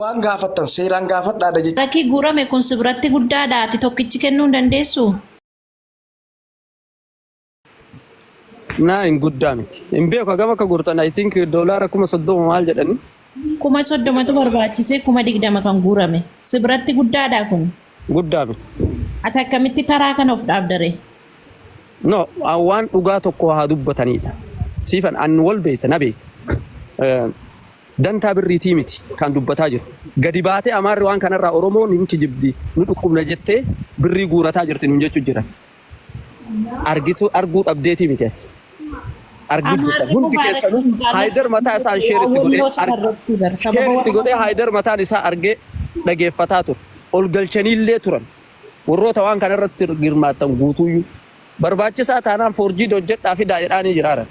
Waan gaafatan seeraan gaafadhaadha jechuudha. Rakkii guurame kun sibratti guddaadha. Ati tokkichi kennuu hin dandeessu. Naa hin guddaa miti. Hin beeku hagam akka guurtan I think doolaara 30,000 maal jedhani? 30,000tu barbaachise 20,000 kan guurame. Sibratti guddaadha kun. Guddaa miti. Ati akkamitti taraa kana of dhaabdare? No, waan dhugaa tokko haa dubbatanidha. Siifan an wal beekta na beekta. Dantaa birriitii miti kan dubbataa jiru. Gadi baatee amaarri waan kanarraa Oromoon hin kijibdi nu dhukkubna jettee birrii guurataa jirti nuun jechuu jiran. Arguu dhabdeetii miti ati. Argitu hundi keessanuu Haayidar mataa isaa sheeritti godhee Haayidar mataan isaa argee dhageeffataa ture. Ol galchaniillee turan. Warroota waan kanarratti hirmaatan guutuuyyuu. Barbaachisaa taanaan forjii hojjedhaa fi daa'idhaanii jiraaran.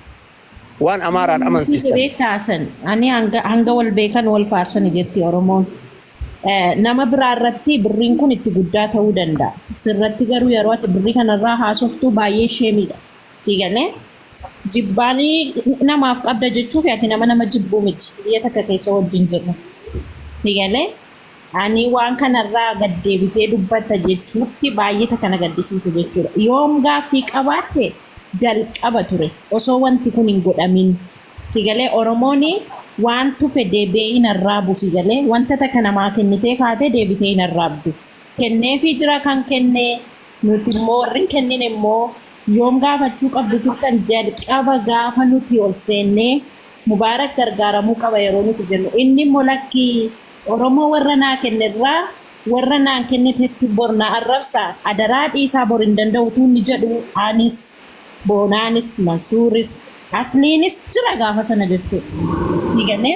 Waan amaaraan amansiistan. Beekaasan ani hanga wal beekan wal faarsan jetti Oromoon. Nama biraa irratti birriin kun itti guddaa ta'uu danda'a. Sirratti garuu yeroo ati birrii kanarraa haasoftuu baay'ee sheemiidha. Siigalee jibbaanii namaaf qabda jechuuf ati nama jibbuu miti. Biyya takka keessa wajjin jirra. Siigalee ani waan kanarraa gaddeebitee dubbatta jechuutti baay'ee takka na gaddisiisa jechuudha. Yoom gaaffii qabaatte jalqaba ture osoo wanti kun hin godhamin sigalee Oromoon waan tufe deebi'ee hin arraabu sigalee wanta takka namaa kennitee kaatee deebitee hin arraabdu kenneefii jira kan kennee nuti immoo warri kennin immoo yoom gaafachuu qabdu turtan jalqaba gaafa nuti ol seennee Mubaarak gargaaramuu qaba yeroo nuti jennu inni immoo lakkii Oromoo warra naa kennerraa warra naan kennitetti bor na arrabsa adaraa dhiisaa bor hin danda'u tuunni jedhu anis Bonaanis, Mansuuris, Asliinis jira gaafa sana jechuudha. Diiganee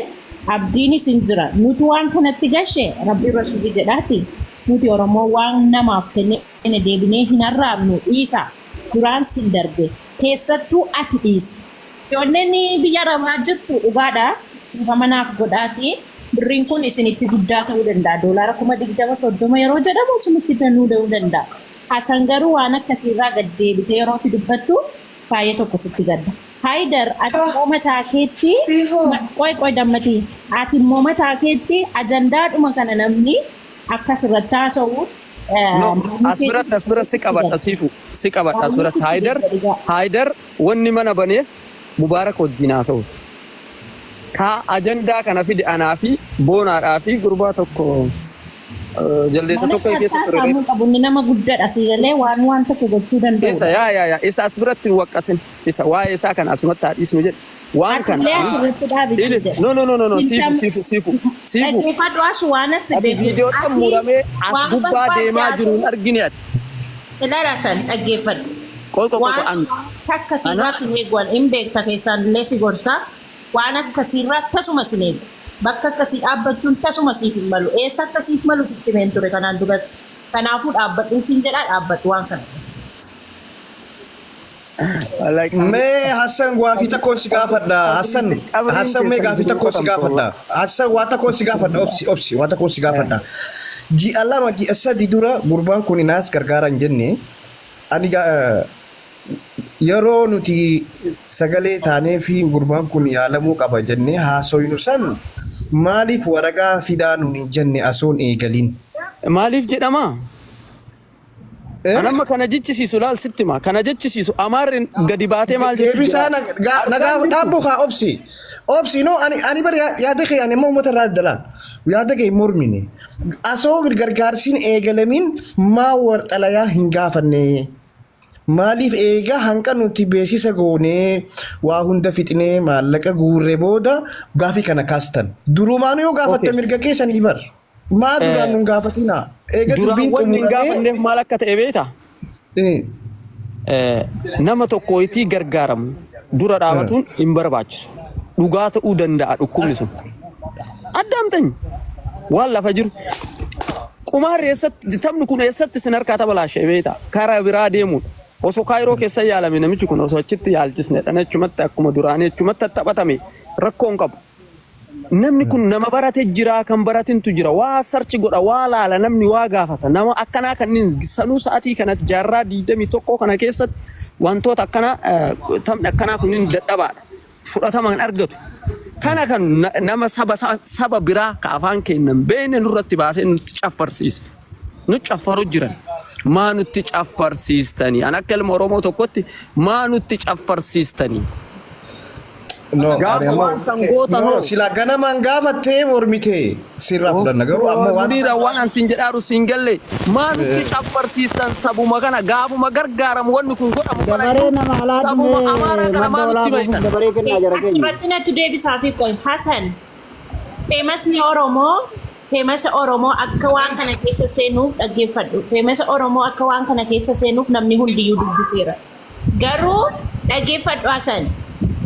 abdiinis hin jira. Nuti waan kanatti gashee Rabbi Rasuulii jedhaati. Nuti Oromoo waan namaaf kenne deebinee hin arraabnu dhiisa. Duraan sin darbe. Keessattuu ati dhiisi. Ijoolleen biyya Arabaa jirtu dhugaadha. Dhufa manaaf godhaati. Birriin kun isinitti guddaa ta'uu danda'a. Doolaara 20,30 yeroo jedhamu isinitti danuu danda'a. Hasan garuu waan akkasiirraa gaddeebitee yeroo itti dubbattu baay'ee tokko sitti gadda. Haayidar ati immoo mataa keetti qoy dammatii ati immoo mataa keetti ajandaadhuma kana namni akkas irratti haasa'u. Asbiratti si qabadha asbiratti Haayidar wanni mana baneef Mubaarak wajjin haasa'uuf. Ka ajandaa kana fide anaa fi boonaadhaa fi gurbaa tokko. Jaldeessa tokko keessatti ture. Sammuu qabuun nama guddaadha sigalee waan tokko gochuu danda'u. Isa yaa isa asbiratti hin waqqasin. Isa waa'ee isaa kana asumatti haadhiisnu jedhe. Waan kana. No. Siifu. Dhaggeeffadhu as waan as Viidiyoota muramee as gubbaa deemaa jiru hin argine ati. Ilaala san dhaggeeffadhu. Qoy an. Takka siirraa sin eegwan hin beekta keessaan illee si gorsaa waan akkasiirraa tasuma sin eegu. Bakka akkasii dhaabbachuun tasuma siif hin malu. Eessa akkasiif malu sitti meen ture kanaan duras. Kanaafuu dhaabbadhuun siin jedhaa dhaabbadhu waan kana. Mee Hassan gaafii takkoon si gaafadha. Hassan mee gaafii takkoon si gaafadha. Hassan waa takkoon si gaafadha. Obsi waa takkoon si gaafadha. Ji'a lama ji'a sadi dura gurbaan kun naas gargaaran jenne. Ani yeroo nuti sagalee taanee fi gurbaan kun yaalamuu qaba jennee haasoynu san maaliif waragaa fidaa nuni jenne asoon eegaliin. Maaliif jedhama? Anamma kana jechisiisu laal sittima kana jechisiisu amaarri gadi baatee maal jedhu. Deebisaa nagaa dhaabbo haa obsi no ani bar yaada kee ani uummata irraa dalaan yaada kee mormine asoo gargaarsiin eegalamin maa war xalayaa hin gaafanne. Maaliif eega hanqa nuti beeksisa goonee waa hunda fixnee maallaqa guurree booda gaafii kana kaastan. Durumaan yoo gaafatte mirga keessanii bar. Maa duraan nun gaafatina. Eega dubbiin xumuramee gaafanneef maal akka ta'e beektaa? Nama tokko itti gargaaramu dura dhaabatuun hin barbaachisu. Dhugaa ta'uu danda'a dhukkubni sun. Addaamtani waan lafa jiru. Qumaarri eessatti taphni kun eessatti sin harkaa tabalaashee beektaa? Karaa biraa deemuudha. Osoo Kaayiroo keessa yaalame namichi kun osoo achitti yaalchisne dhanaachumatti akkuma duraanii achumatti taphatame rakkoon qabu. Namni kun nama barate jira kan baratintu jira waa sarchi godha waa laala namni waa gaafata nama akkanaa kanneen sanuu sa'aatii kanatti jaarraa 21 kana keessatti wantoota akkanaa taphni akkanaa kunniin dadhabaadha fudhataman argatu Kana kan nama saba biraa ka afaan kennan beene nurratti baasee nutti caffarsiise. Nu caffaru jiran. Maa nutti caffarsiistanii? An akka ilma Oromoo tokkotti maa nutti caffarsiistanii? No, Gaafa waan sangoota no, no. sila ganamaan gaafattee mormitee sirraa fudhanna garuu amma waan Munira waan an sin jedhaaru sin galle maa nutti caffarsiistan sabuma kana gaafuma gargaaramu wanni kun godhamu Dabaree nama alaa sabuma amaaraa kana maa nutti beektan? dabaree kennaa jira keenya. Achirratti natti deebisaa fi qoy Hasan. Feemasni Oromoo akka waan kana keessa seenuuf dhaggeeffadhu. Feemasa Oromoo akka waan kana keessa seenuuf namni hundiyyuu dubbiseera. Garuu dhaggeeffadhu Hasan.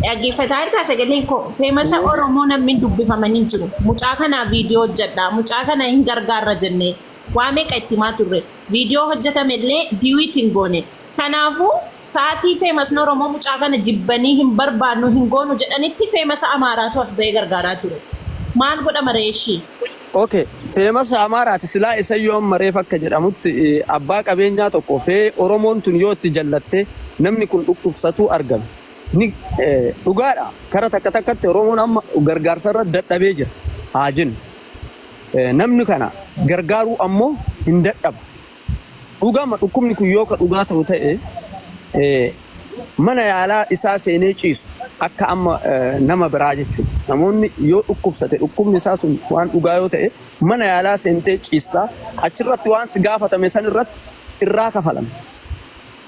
Dhaggeeffataa harkaa sagaleen koo feemasa Oromoo namni dubbifamanii jiru. Mucaa kanaa viidiyoo hojjedha. Mucaa kana hin gargaarra jennee waa meeqa itti himaa turre. Viidiyoo hojjetamellee diwiitiin goone. Kanaafuu sa'aatii feemasni Oromoo mucaa kana jibbanii hin barbaannu hin goonu jedhanitti feemasa Amaaraatu as ba'ee gargaaraa ture. Maal godhama reeshii? Okay, feemasa Amaaraati silaa isa yoo mareef akka jedhamutti abbaa qabeenyaa tokko fee Oromoon tun yoo itti jallatte namni kun dhukkubsatu argama. Ni dhugaadha. Kara takka takkatti Oromoon amma gargaarsarra dadhabee jira. Haa jennu. Namni kana gargaaruu ammoo hin dadhabu. Dhugama dhukkubni kun yoo ka dhugaa ta'u ta'e mana yaalaa isaa seenee ciisu akka amma nama biraa jechuudha. Namoonni yoo dhukkubsate dhukkubni isaa sun waan dhugaa yoo ta'e mana yaalaa seentee ciistaa achirratti waan si gaafatame san irratti irraa kafalama.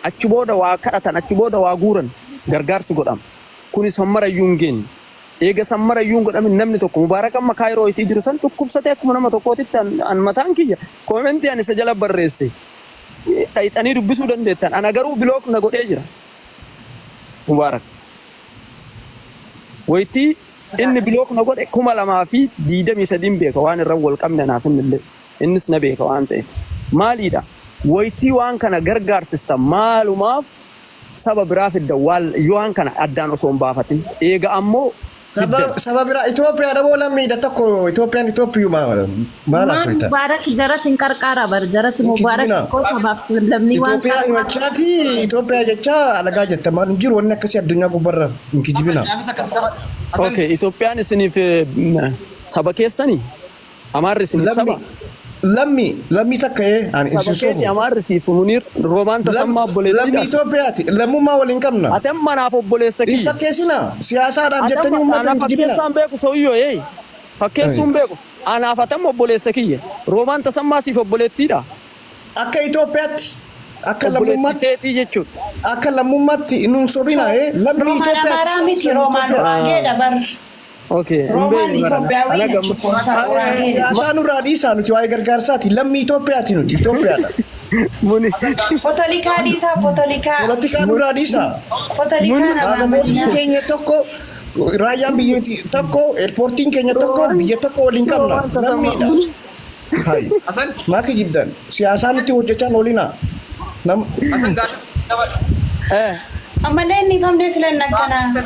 Achi booda waa kadhatan achi booda waa guuran gargaarsi godhama. Kunis hammarayyuu hin geenye. Eega sammarayyuu hin godhamin namni tokko Mubaarak amma Kaayiroo itti jiru san dhukkubsatee akkuma nama tokkootitti an mataan kiyya koomentii ani isa jala barreesse. Dhayxanii dubbisuu dandeettan. Ana garuu bilook na godhee jira. Mubaarak. Wayitii inni bilook na godhe 2023 beeka waan irra wal qabne naaf innillee. Innis na beeka waan ta'eef. Maaliidha? Wayitii waan kana gargaarsistan maalumaaf saba biraa fidda waan kana addaan osoo hin baafatin. Eega ammoo saba biraa Itoophiyaa dhaboo lammiidha tokko Itoophiyuu maal asooyta? Mubaarak jaras hin qarqaara bar jaras Mubaarak koo sabaaf lamni waan Itoophiyaa himachaati Itoophiyaa jecha alagaa jetta maal hin jiru wanni akkasii addunyaa gubbarra hin kijibina. Okay, Itoophiyaan isiniif saba keessanii? Amaarri isiniif saba? Lammi takka ani Saba keenya Amaarri siif Muniir Roomaan tasammaa obboleettii lammi Itoophiyaati lammummaa waliin qabna. ati amma naaf obboleessa kiyya. Fakkeessina siyaasaadhaaf jettanii uummata Ana hin kijibina. fakkeessaan beeku so'iyyoo fakkeessuun beeku. Anaaf atam obboleessa kiyya. Roomaan tasammaa siif obboleettiidha. Akka Itoophiyaatti akka Obboleettii lammummaatti teetii jechuudha. akka lammummaatti nuun sobina lammi Itoophiyaatti. Okay, Siyaasaan nurraa dhiisaa nuti waa'ee gargaarsaati lammi Itoophiyaati nuti Itoophiyaadha. Muni Potolikaa dhiisaa potolikaa. Politikaa nurraa dhiisaa. Potolikaa Paaspoortiin keenya tokko raayyaan biyya tokko eerpoortiin keenya tokko biyya tokko waliin qabna lammiidha. Hai. Maa kijibdan siyaasaan nuti hojjechaan oolina. ammallee inni famdee sila nakkanaa.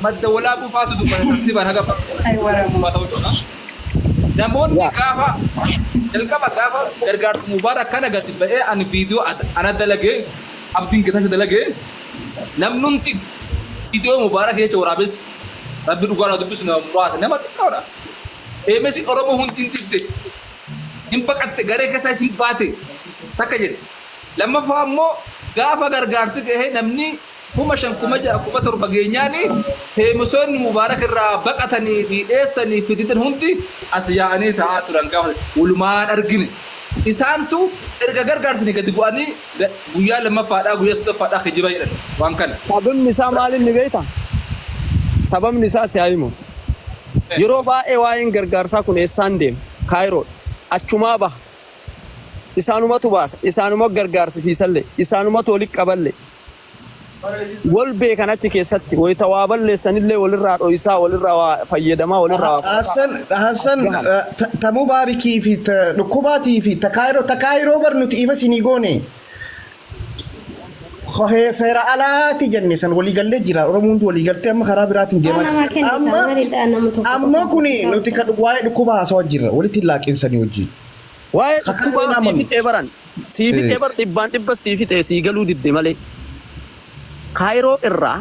Madda walaabuu faatu dubbata tartiibaan haga namoonni gaafa jalqaba gaafa gargaarsa Mubaarak kana gadi ba'ee ani viidiyoo ana dalagee abdiin gitaasa dalagee namnumti viidiyoo Mubaarak jecha waraabessi rabbi dhugaa na dubbisu nama muraasa nama xiqqaadha. Eemesi Oromoo hundi hin dibde hin baqatte garee keessaa isin baate takka jedhe. Lammaffaa ammoo gaafa gargaarsi gahee namni 5,700 geenyaani heemisoonni Mubaarak irraa baqatanii fi dheessanii fi didan hundi as yaa'anii ta'aa turan gaafa walumaan argine. Isaantu erga gargaarsanii gadi bu'anii guyyaa lammaffaadhaa guyyaa sadaffaadhaa kijiba jedhan waan kana. sababni isaa maal inni beekta? Sababni isaa si himu. Yeroo baay'ee waa'een gargaarsaa kun eessaan deema? Kaayiroo achumaa baha. Isaanumatu baasa. Isaanuma gargaarsisiisallee. Isaanumatu walitti qaballee. Wal beekan achi keessatti wayita waa balleessanillee walirraa dho'isaa walirraa waa fayyadamaa walirraa Hassan tamuu baarikii fi dhukkubaatii fi takaayiroo bar nuti ifa sinii goone. Seera alaati jenne san waliigallee jira Oromoon waliigaltee amma karaa biraatiin deemaa amma kuni nuti waa'ee dhukkuba haasawaa jirra walitti laaqinsanii wajjin. waa'ee dhukkubaa siifixee baran siifixee bar dhibbaan dhibba siifixee sii galuu didde malee. Kaayiroo irraa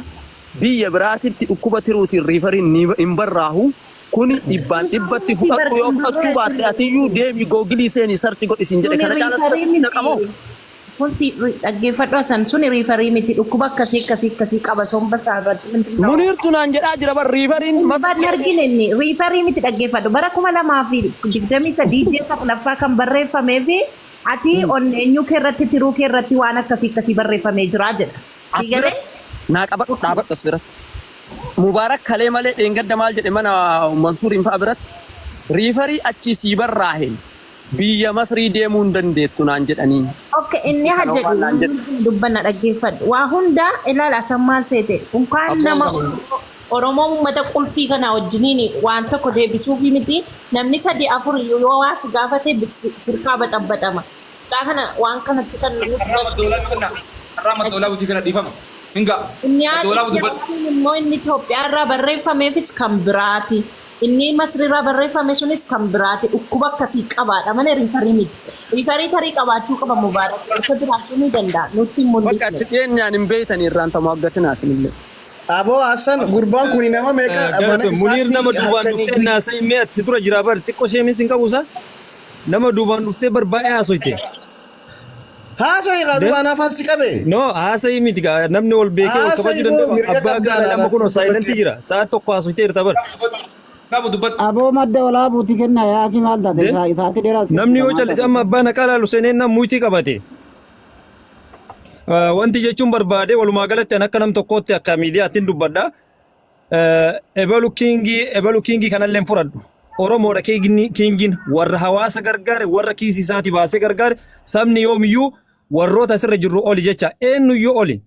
biyya biraatitti dhukkuba tiruutiin riifariin hin barraahu kuni dhibbaan dhibbatti fudhatu yoo fudhachuu baatte atiyyuu deemi googilii seenii sarchi godhisiin jedhe kana caalas asitti naqamoo. Kun si dhaggeeffadhu san suni riifarii miti dhukkuba akkasii qaba somba isaarratti. Muniirtu naan jedhaa jira bar riifariin Ban argine inni riifarii miti dhaggeeffadhu bara 2023 jeessa laffaa kan barreeffamee fi ati on eenyu keerratti tiruu keerratti waan akkasii barreeffamee jira jedha. as biratti naa qabadhu dhaabadhu as biratti. Mubaarak kalee malee dheengadda maal jedhe mana Mansuuriin fa'a biratti riifarii achii sii barraaheen biyya Masrii deemuu hin dandeettu naan jedhanii. Okay, inni hajjedhu dubbanna dhaggeeffadhu. Waa hunda ilaala san maal seete. Unkaan nama Oromoo uummata qulfii kana wajjiniin waan tokko deebisuufi miti namni 3-4 yoo waas gaafate sirkaa baxabbatama. Taa kana waan kanatti kan Doolaa butii kana dhiifama. Hinga. immoo inni Itoophiyaa irraa barreeffameefis kan biraati. Inni Masrii irraa barreeffame sunis kan biraati. Dhukkuba akkasii qabaadha malee riifarii miti. Riifarii tarii qabaachuu qaba Mubaarak. Akka jiraachuu ni danda'a. Nutti hin mul'isne. Bakka itti dhiyeenyaan hin beeytanii irraan tamoo aggatinaa sinillee. Aboo Hassan gurbaan kun nama meeqa Muniir nama duubaan dhuftee naasa himee ati si dura jira bar xiqqoo sheemis hin qabuusa nama duubaan dhuftee bar baay'ee haasoyte. Haasa'e kaa duubaan afaan si qabe. No haasa'ii miti namni ol beekee ol kabajuu danda'u abbaa gaala lama kun saayilantii jira sa'a tokko haasoytee jirta bar. Aboo madda walaabuuti kenna yaaki maal taate isaati dheeraas. Namni yoo callise amma abbaan haqaa laalu seeneen nam muytii qabate. Wanti jechuun barbaade walumaa galatti akka nam tokkootti akka miidiyaattiin dubbadha. Ebalu kiingii kanallee fudhadhu. Oromoodha kiingiin warra hawaasa gargaare warra kiisii isaati baasee gargaare sabni yoomiyyuu warroota asirra jirru oli jecha eenyuyyuu oli.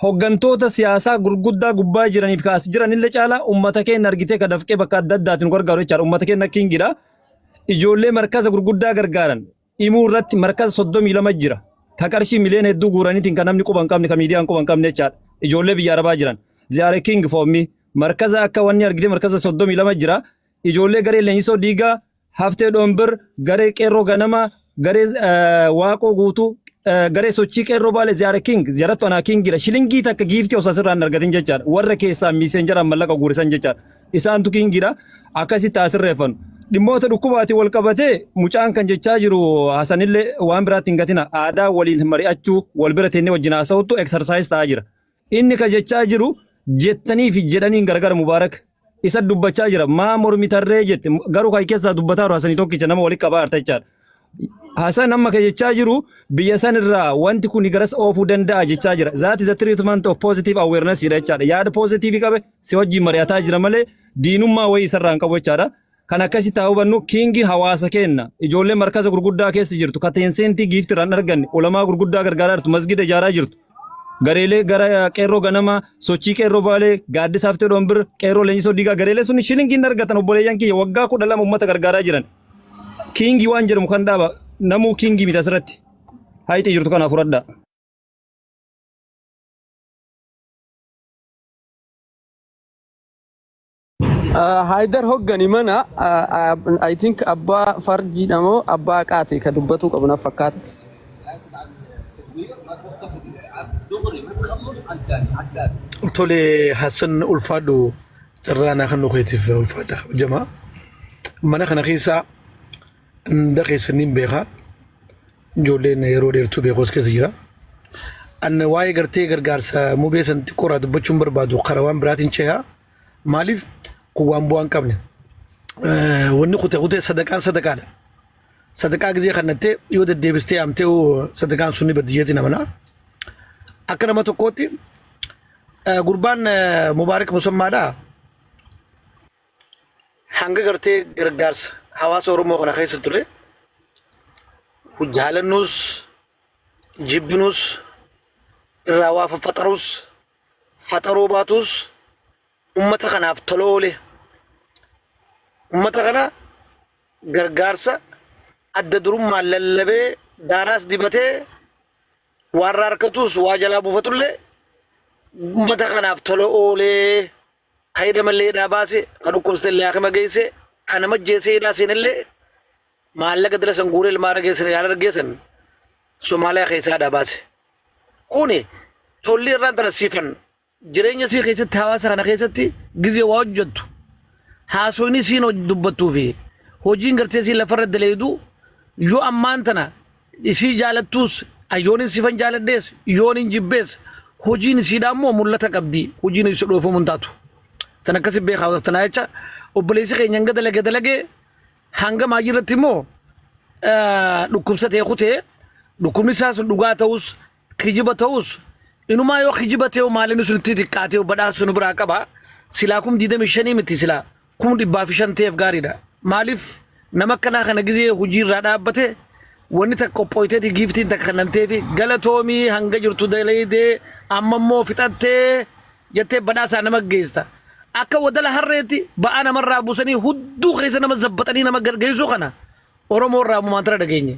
Hoggantoota siyaasaa gurguddaa gubbaa jiraniif kaas jiranillee caalaa uummata keenya argitee ka dafqee bakka adda addaatiin gargaaru jechaadha. Uummata keenya kiingidha. Ijoollee markaza gurguddaa gargaaran himuu irratti markaza 32 jira. Ka qarshii miliyoona hedduu guuraniitiin kan namni quba hin qabne ka miidiyaan quba hin qabne jechaadha. Ijoollee biyya arabaa jiran. Ziyaare king for me. Markaza akka wanni argitee markaza 32 jira. Ijoollee garee leenjisoo diigaa haftee dhombir garee qeerroo ganama garee waaqoo guutuu garee sochii qeerroo baale ziyaare king jarattu anaa kingidha. Shilingii takka giiftii osoo asirraa hin argatin jechaadha. Warra keessaa miiseen jiran mallaqa guurisan jechaadha. Isaantu kingidha. Akkasitti asirreeffannu. Dhimmoota dhukkubaatiin wal qabatee mucaan kan jechaa jiru Hasanillee waan biraatti hin gatina aadaa waliin mari'achuu wal bira teennee wajjin haasa'utu exercise ta'aa jira. Inni kan jechaa jiru jettanii fi jedhaniin gargar Mubaarak isa dubbachaa jira maa mormitarree jette garuu kan keessaa dubbataa jiru Hasanii tokkicha nama walitti qabaa harta jechaadha. Hasan amma kan jechaa jiru biyya sanirraa wanti kun garas oofuu danda'a jechaa jira. That is a treatment of positive awareness jechaadha. Yaada positive qabe si wajjin mari'ataa jira malee diinummaa wayii isarraa hin qabu jechaadha. Kan akkasii ta'uu hubannu kiingiin hawaasa kenna ijoollee markaza gurguddaa keessa jirtu kateensentii giiftiraan arganne ulamaa gurguddaa gargaaraa jirtu masgida ijaaraa jirtu gareelee gara qeerroo ganama sochii qeerroo baalee gaaddisa haftee dhombir qeerroo leenjisoo diigaa gareelee sun shilingiin argatan obboleeyyan kiyya waggaa 12 uummata gargaaraa jiran kiingii waan jedhamu kan dhaaba namuu kiingii miti asirratti hayitii jirtu kanaaf fudhadhaa. Haidar hoggani mana I think abbaa farjii dhamoo abbaa qaate ka dubbatuu qabu na fakkaata. Tole Hassan ulfaadhu carraanaa kan nuqeetiif ulfaadha jamaa. Mana kana keessa daqeessaniin beekaa ijoolleen yeroo dheertuu beekos keessa jira. Anna waa'ee gartee gargaarsa mubeessan xiqqooraa dubbachuun barbaadu karawaan biraatiin cehaa maaliif kuwaan bu'aan qabne wanni kutee sadaqaan sadaqaadha. Sadaqaa gisee kannattee yoo deddeebistee amtee sadaqaan sunni baddiyyeetti namana. Akka nama tokkootti gurbaan Mubaarak Musammaadha. Hanga gartee gargaarsa hawaasa Oromoo kana keessa ture. Jaalannus jibbinus irraa waa faxaruu baatus ummata kanaaf tola oole. Ummata kana gargaarsa adda durummaan lallabee daaraas dibatee warra harkatus waa jalaa buufatullee ummata kanaaf tola oolee hayda mallee dhaabaase kan dhukkubsatellee akkama geesse kan nama jeesee hidhaasenillee maallaqa dala san guuree ilmaa argeessan yaala argeessan Somaaliyaa keessaa dhaabaase. Kuni tolli irraan tana siifan jireenya sii keessatti hawaasa kana keessatti gizee waa hojjettu haasofni siin dubbattuu fi hojiin gartee sii lafarra daleedu yoo ammaan tana isii jaalattuus ayyoonin sifan jaaladhees yoonin jibbees hojiin isiidhaa immoo mul'ata qabdi hojiin isii dhoofamuun taatu san akkasi beekaa waqtanaa jecha obboleessi keenya hanga dalagee hanga maajii irratti immoo dhukkubsatee kutee dhukkubni isaa sun dhugaa ta'us kijiba ta'us inumaa yoo kijiba ta'u maalin sun itti xiqqaatee badhaasa nu biraa qaba silaa kum 25 miti silaa kum 105 ta'eef gaariidha maaliif nama akkanaa kana gizee hojii irraa dhaabbate wanni takka qophooyteeti giiftiin takka kannantee fi galatoomii hanga jirtu daleedee amma immoo fixattee jettee badhaasaa nama geessa akka wadala harreetti ba'aa namarraa buusanii hudduu keessa nama zabbatanii nama gargeessuu kana Oromoo irraa mumaantara dhageenye.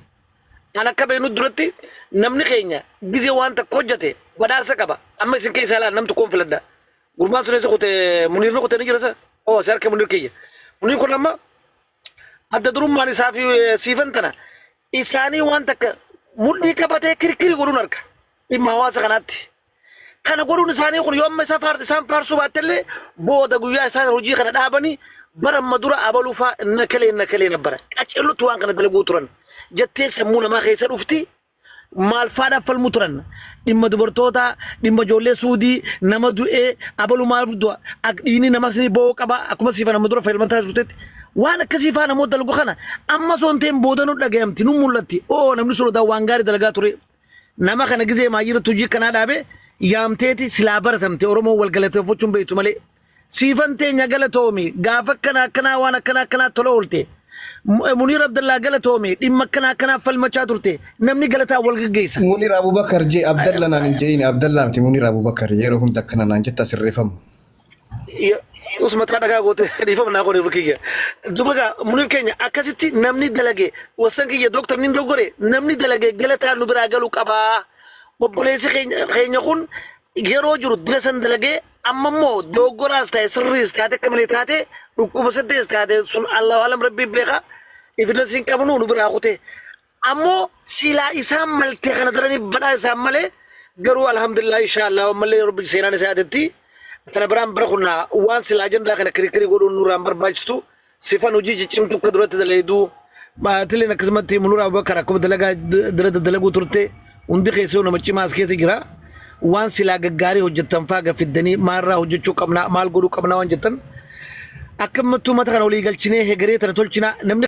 An akka beenu duratti namni keenya gizee waan takka hojjate badhaasa qaba amma isin keessa ilaa namtu koon filadda gurmaan sun eessa kute muniirni kute ni jira sa si harka muniir kiyya muniir kun amma adda durummaan isaa fi siifan tana isaanii waan takka mudhii qabatee kirkiri godhuun harka dhimma hawaasa kanaatti kana godhuun isaanii kun yoo amma isaan faarsuu baattellee booda guyyaa isaan hojii kana dhaabanii bara madura abaluufaa inna kalee nabbara qaceellutti waan kana dalaguu turan jettee sammuu namaa keessa dhufti maal faadhaaf falmu turan dhimma dubartoota dhimma ijoollee suudii nama du'ee abalu maal du'a dhiini nama sinii bo'oo qaba akkuma siifa nama dura fayyadamantaa jirtetti waan akkasii faa namoota dalagu kana amma soonteen boodanuu dhagayamti nu mul'atti oo namni sun waan gaarii dalagaa ture nama kana gizee maayirratti hojii kanaa dhaabe yaamteeti silaa baratamte Oromoo wal galateeffachuun beektu malee siifan teenya galatoomi gaafa akkanaa waan akkanaa tola oolte Munir Abdallah galatoomi dhimma akkanaa falmachaa turte namni galataa wal gaggeessa. Munir Abubakar jee Abdallah naan hin jeeni Abdallah miti Munir Abubakar yeroo hunda akkana naan jetta sirreeffamu. Usma taa dhagaa goote dhiifama naa qoonee fakkiiyya. Dubaga Munir keenya akkasitti namni dalage wasan kiyya dooktar nin doggore namni dalage galataa nu biraa galuu qabaa. Obboleessi keenya kun yeroo jiru dilasan dalage amma immoo doggoraas ta'e sirriis taate akka malee taate dhukkuba saddees taate sun Allahu alam rabbii beeka evidensiin qabnu nu biraa kute ammoo silaa isaan malte kana daranii badhaa isaan malee garuu alhamdulillah inshallah malee rabbi seenaan isaatitti kana biraan bara kunna waan silaa ajandaa kana kirikiri godhuun nuraan barbaachistu sifan hojii ciccimtu akka duratti daleeduu maatileen akkasumatti Munir Abubakar akkuma dalagaa dalaguu turte hundi keessoo nama cimaas keessa jira. waan silaa gaggaarii hojjettan faa gafiddanii maalirraa hojjechuu qabnaa maal godhuu qabnaa waan jettan akkamittuu mata kana olii galchinee hegeree tana tolchinaa namni